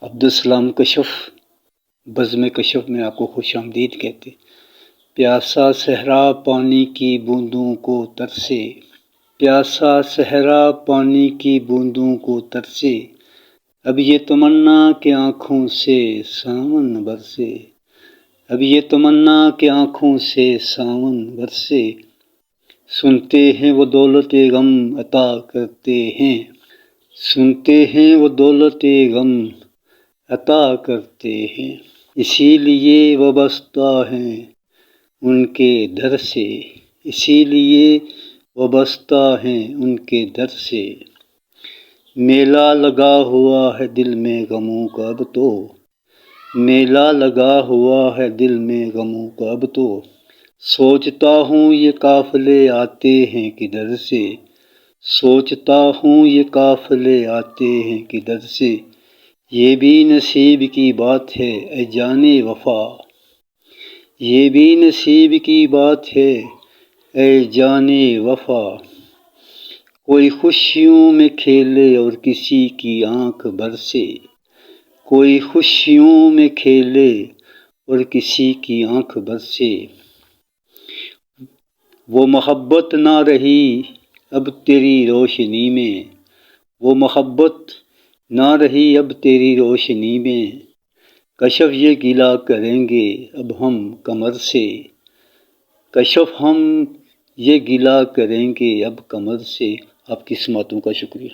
عبدالسلام کشف بزم کشف میں آپ کو خوش آمدید کہتے۔ پیاسا صحرا پانی کی بوندوں کو ترسے، پیاسا صحرا پانی کی بوندوں کو ترسے، اب یہ تمنا کہ آنکھوں سے ساون برسے، اب یہ تمنا کہ آنکھوں سے ساون برسے، سنتے ہیں وہ دولت غم عطا کرتے ہیں، سنتے ہیں وہ دولت غم عطا کرتے ہیں، اسی لیے وابستہ ہیں ان کے در سے، اسی لیے وابستہ ہیں ان کے در سے، میلہ لگا ہوا ہے دل میں غموں کا اب تو، میلہ لگا ہوا ہے دل میں غموں کا اب تو، سوچتا ہوں یہ قافلے آتے ہیں کدھر سے، سوچتا ہوں یہ قافلے آتے ہیں کدھر سے، یہ بھی نصیب کی بات ہے اے جان وفا، یہ بھی نصیب کی بات ہے اے جان وفا، کوئی خوشیوں میں کھیلے اور کسی کی آنکھ برسے، کوئی خوشیوں میں کھیلے اور کسی کی آنکھ برسے، وہ محبت نہ رہی اب تیری روشنی میں، وہ محبت نہ رہی اب تیری روشنی میں، کشف یہ گلہ کریں گے اب ہم قمر سے، کشف ہم یہ گلہ کریں گے اب قمر سے۔ آپ کی سماعتوں کا شکریہ۔